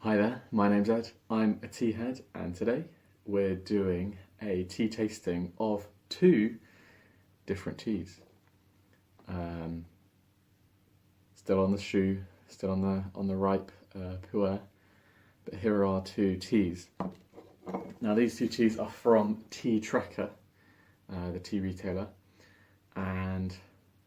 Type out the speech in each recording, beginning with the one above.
Hi there, my name's Ed. I'm a tea head, and today we're doing a tea tasting of two different teas. Um, Still on the Shou, still on the ripe pu'er, but here are our two teas. Now these two teas are from Teatrekker, the tea retailer, and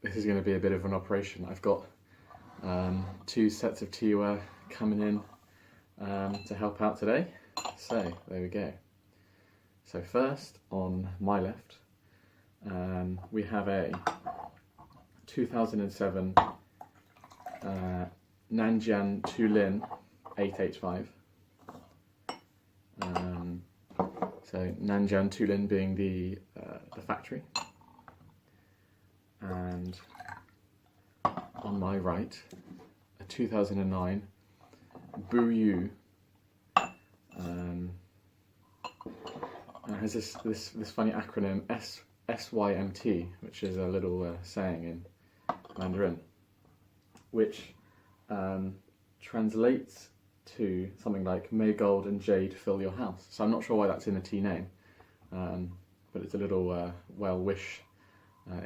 this is going to be a bit of an operation. I've got two sets of teaware coming in to help out today. So there we go. So first, on my left, we have a 2007 Nanjian Tulin 885. So Nanjian Tulin being the factory, and on my right, a 2009 Shou. It has this funny acronym SYMT, which is a little saying in Mandarin, which translates to something like "May gold and jade fill your house." So I'm not sure why that's in the tea name, but it's a little well wish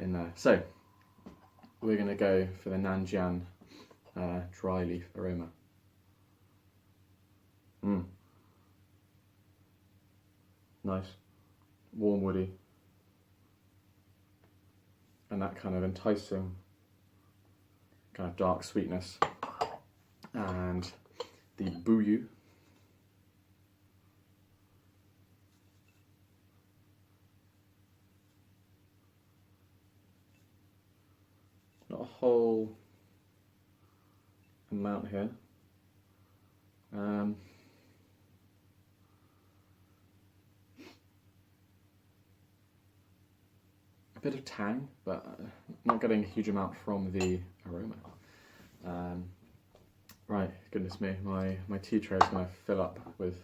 in there. So we're going to go for the Nanjian dry leaf aroma. Nice, warm, woody, and that kind of enticing kind of dark sweetness. And the Shou, not a whole amount here. A bit of tang, but not getting a huge amount from the aroma. Right, goodness me, my tea tray is going to fill up with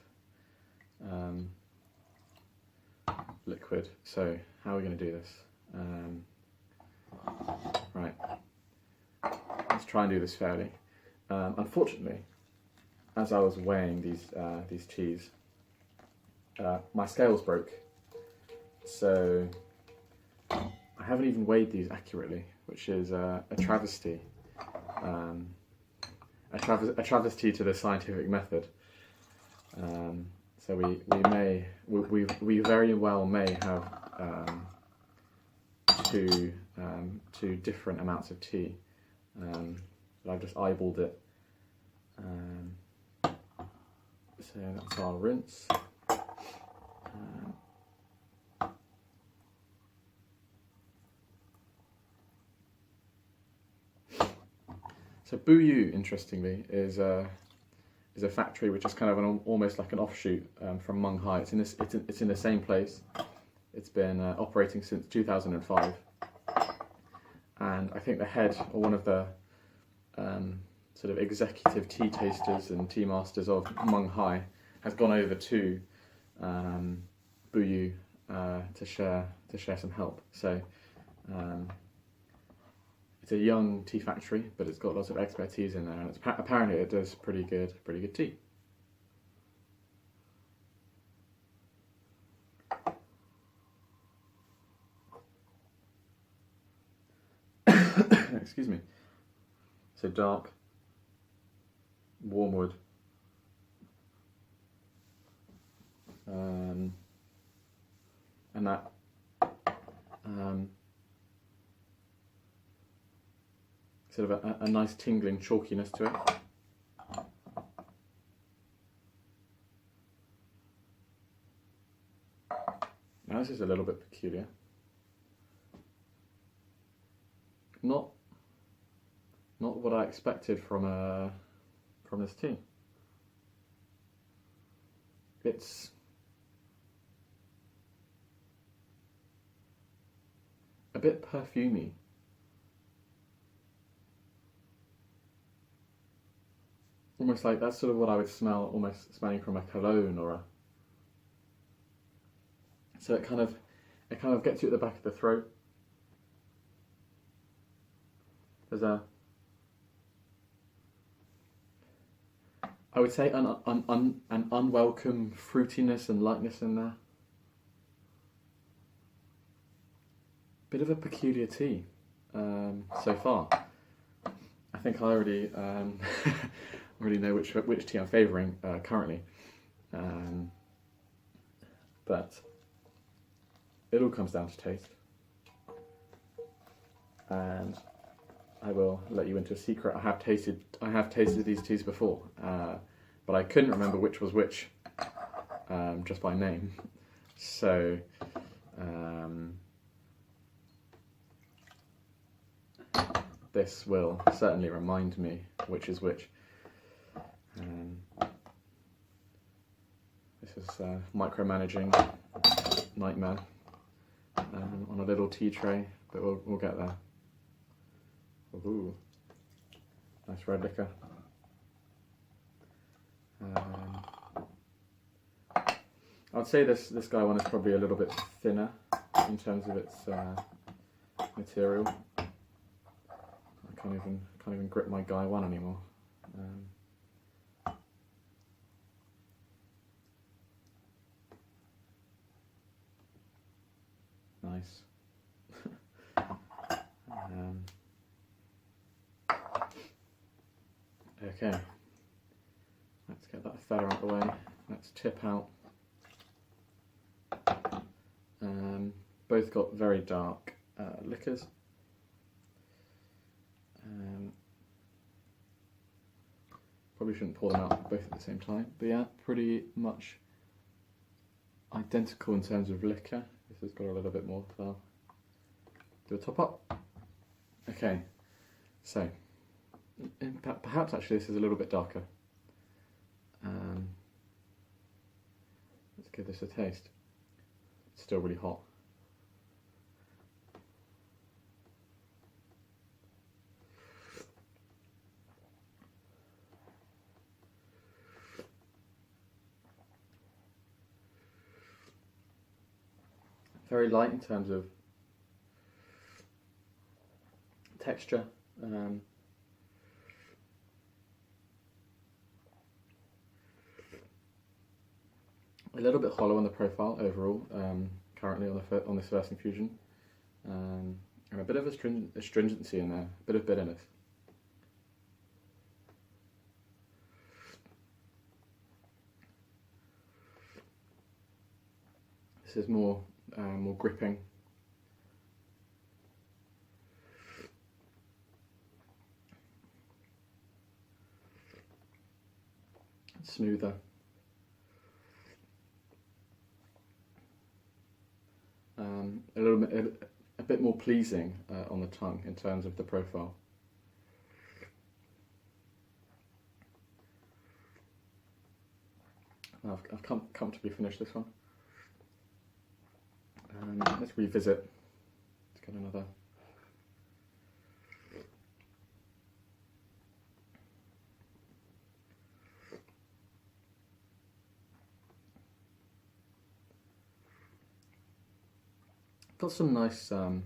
liquid. So how are we going to do this? Right, let's try and do this fairly. Unfortunately, as I was weighing these teas, my scales broke, so I haven't even weighed these accurately, which is a travesty. A travesty to the scientific method. So we very well may have two different amounts of tea. But I've just eyeballed it. So that's our rinse. So Shou, interestingly, is a factory which is kind of almost like an offshoot from Meng-Hai. It's in the same place. It's been operating since 2005, and I think the head, or one of the sort of executive tea tasters and tea masters of Meng-Hai, has gone over to Shou to share some help. So. It's a young tea factory, but it's got lots of expertise in there, and apparently it does pretty good tea. Excuse me. So dark, warm wood, and that sort of a nice tingling chalkiness to it. Now this is a little bit peculiar. Not what I expected from this tea. It's a bit perfumey. Almost like that's sort of what I would smell, almost smelling from a cologne or a. So it kind of gets you at the back of the throat. There's a I would say an unwelcome fruitiness and lightness in there. Bit of a peculiar tea so far. I think I already already know which tea I'm favouring currently, but it all comes down to taste. And I will let you into a secret. I have tasted these teas before, but I couldn't remember which was which just by name. So this will certainly remind me which is which. This is micromanaging nightmare on a little tea tray, but we'll get there. Ooh, nice red liquor. I'd say this guy one is probably a little bit thinner in terms of its material. I can't even grip my guy one anymore. Nice. Okay, let's get that feather out of the way. Let's tip out. Both got very dark liquors. Probably shouldn't pour them out both at the same time, but yeah, pretty much identical in terms of liquor. This has got a little bit more, so I'll do a top up. Okay, so perhaps actually this is a little bit darker. Let's give this a taste. It's still really hot. Very light in terms of texture. A little bit hollow on the profile overall, currently on this first infusion, and a bit of astringency in there, a bit of bitterness. This is more gripping. Smoother. A bit more pleasing on the tongue in terms of the profile. I've comfortably finished this one. Let's revisit. Let's get another. Got some nice, got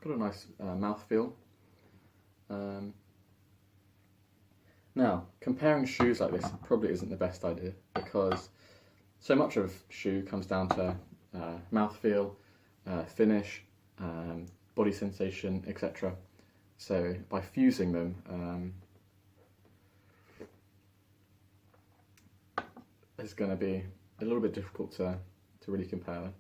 a nice mouthfeel. Now, comparing Shous like this probably isn't the best idea, because so much of Shou comes down to mouthfeel, finish, body sensation, etc. So by fusing them, it's going to be a little bit difficult to really compare them.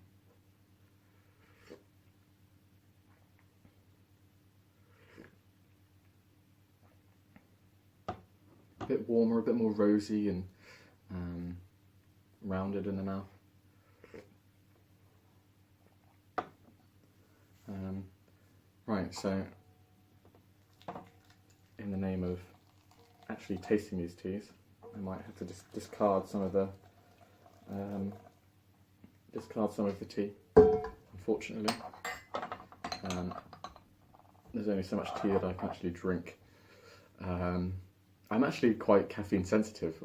A bit warmer, a bit more rosy and rounded in the mouth. Right, so in the name of actually tasting these teas, I might have to discard some of the tea, unfortunately. There's only so much tea that I can actually drink. I'm actually quite caffeine sensitive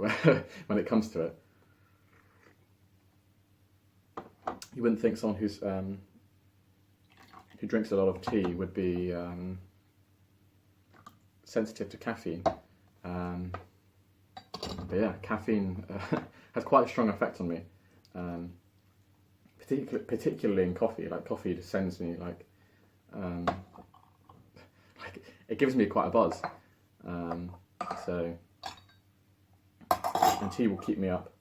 when it comes to it. You wouldn't think someone who drinks a lot of tea would be sensitive to caffeine, but But yeah, caffeine has quite a strong effect on me, particularly in coffee. Like coffee just sends me like it gives me quite a buzz. So and tea will keep me up.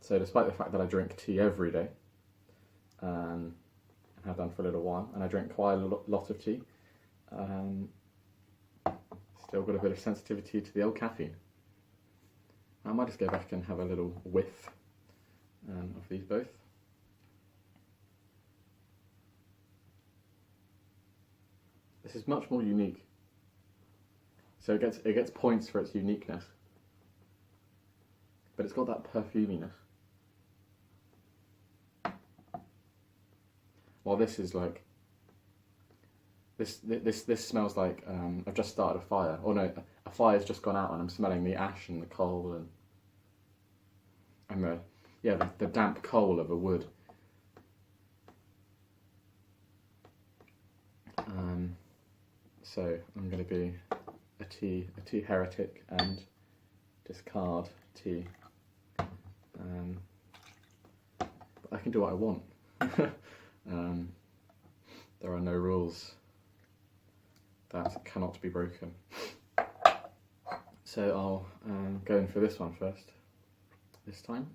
So despite the fact that I drink tea every day, and have done for a little while, and I drink quite a lot of tea, still got a bit of sensitivity to the old caffeine. I might just go back and have a little whiff of these both. This is much more unique. So it gets points for its uniqueness, but it's got that perfuminess. While this is like this smells like I've just started a fire. Or no, a fire's just gone out, and I'm smelling the ash and the coal and the damp coal of a wood. So I'm going to be a tea heretic and discard tea. But I can do what I want. There are no rules that cannot be broken. So I'll go in for this one first, this time.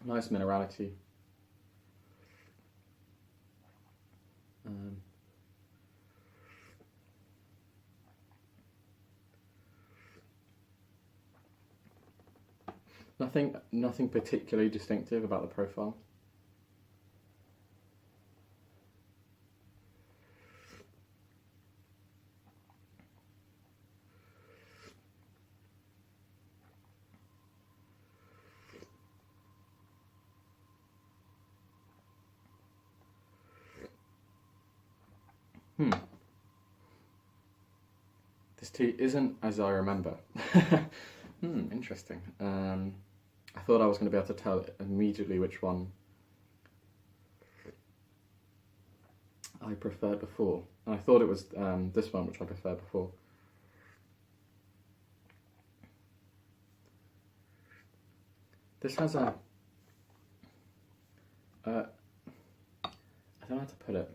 Nice minerality. Nothing particularly distinctive about the profile. This tea isn't as I remember. Interesting. I thought I was going to be able to tell immediately which one I preferred before. And I thought it was this one which I preferred before. This has a... I don't know how to put it.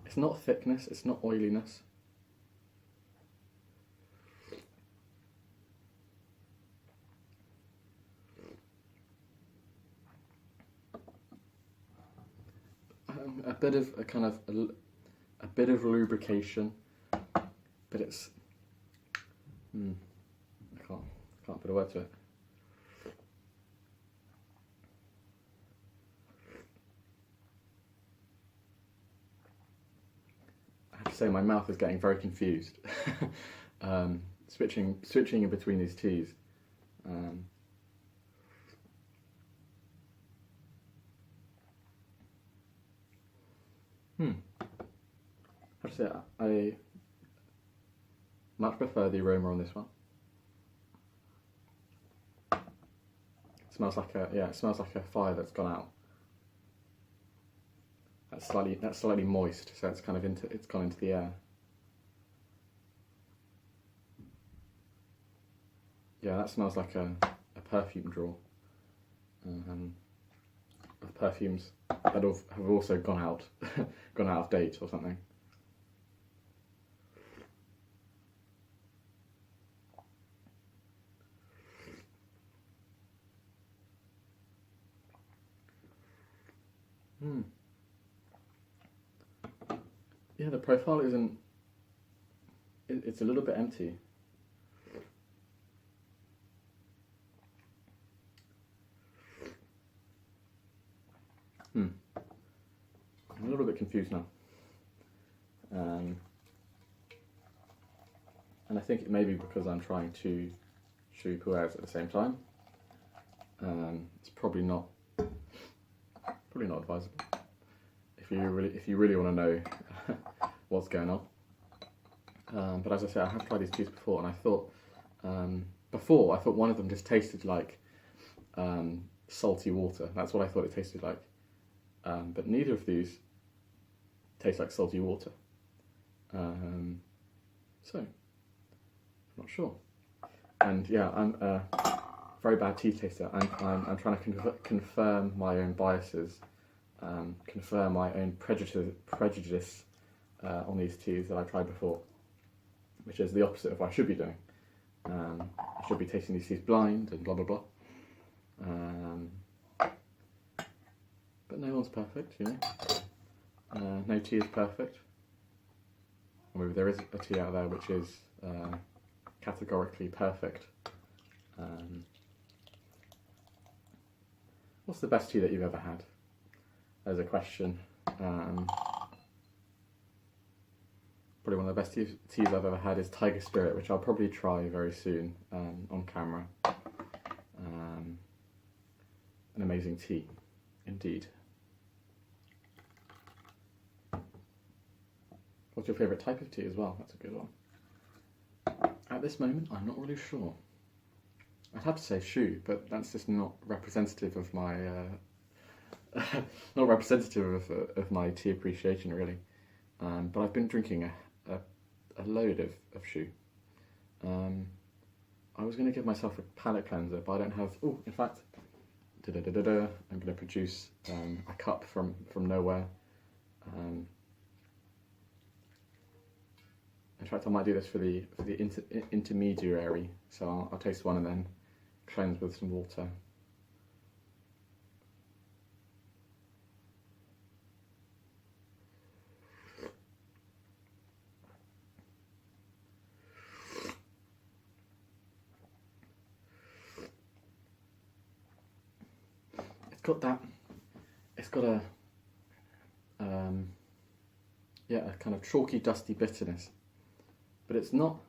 It's not thickness, it's not oiliness. A bit of a bit of lubrication, but it's I can't put a word to it. I have to say my mouth is getting very confused. Switching in between these teas. How to say it? I much prefer the aroma on this one. It smells like a fire that's gone out. That's slightly moist, so it's gone into the air. Yeah, that smells like a perfume drawer. Of perfumes that have also gone out of date or something. Yeah, the profile isn't. It's a little bit empty. I'm a little bit confused now. And I think it may be because I'm trying to Shou at the same time. It's probably not probably not advisable if you really want to know what's going on. But as I say, I have tried these teas before, and I thought one of them just tasted like salty water. That's what I thought it tasted like. But neither of these taste like salty water. So, I'm not sure. And yeah, I'm a very bad tea taster. I'm trying to confirm my own biases, confirm my own prejudice on these teas that I tried before, which is the opposite of what I should be doing. I should be tasting these teas blind and blah blah blah. But no one's perfect, you know. No tea is perfect. Or maybe there is a tea out there which is categorically perfect. What's the best tea that you've ever had? There's a question. Probably one of the best teas I've ever had is Tiger Spirit, which I'll probably try very soon on camera. An amazing tea, indeed. What's your favourite type of tea as well? That's a good one. At this moment, I'm not really sure. I'd have to say Shou, but that's just not representative of my not representative of my tea appreciation, really. But I've been drinking a load of Shou. I was going to give myself a palate cleanser, but I don't have. Oh, in fact, I'm going to produce a cup from nowhere. In fact, I might do this for the intermediary. So I'll taste one and then cleanse with some water. It's got a kind of chalky, dusty bitterness, but it's not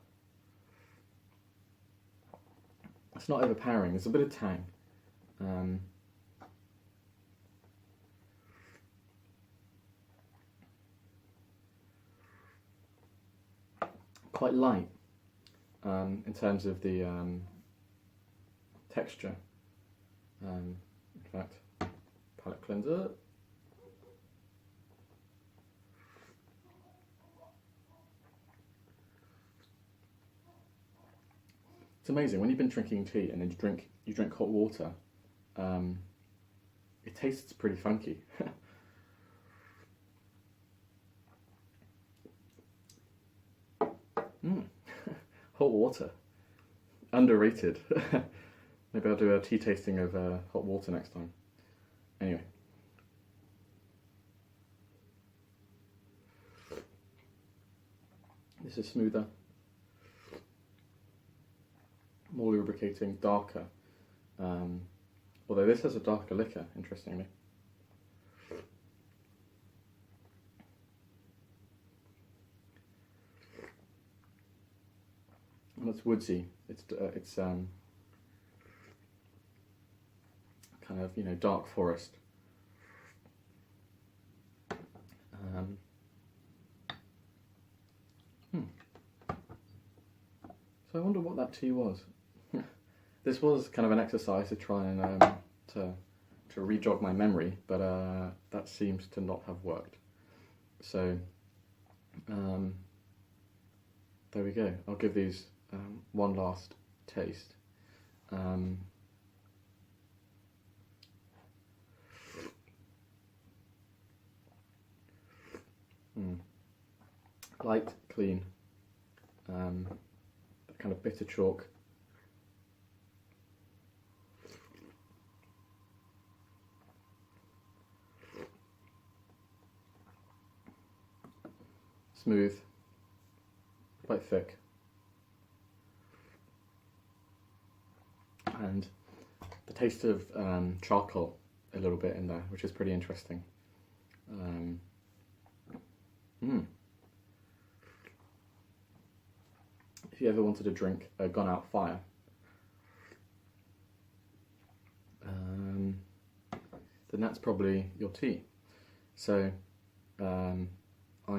overpowering. There's a bit of tang. Quite light in terms of the texture. In fact, palate cleanser. It's amazing when you've been drinking tea and then you drink hot water. It tastes pretty funky. Hot water, underrated. Maybe I'll do a tea tasting of hot water next time. Anyway. This is smoother, more lubricating, darker. Although this has a darker liquor, interestingly. And it's woodsy. It's kind of, you know, dark forest. So I wonder what that tea was. This was kind of an exercise to try and to re-jog my memory, but that seems to not have worked. So there we go. I'll give these one last taste. Light, clean, that kind of bitter chalk. Smooth, quite thick, and the taste of charcoal a little bit in there, which is pretty interesting. If you ever wanted to drink a gone out fire, then that's probably your tea. So I'm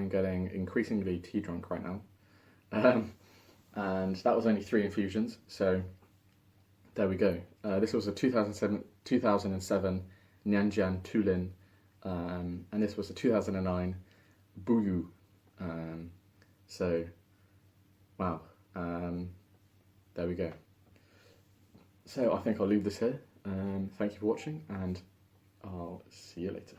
getting increasingly tea drunk right now. And that was only 3 infusions, so there we go. This was a 2007 Nyanjian Tulin, and this was a 2009 Buyu. So, wow, there we go. So I think I'll leave this here. Thank you for watching, and I'll see you later.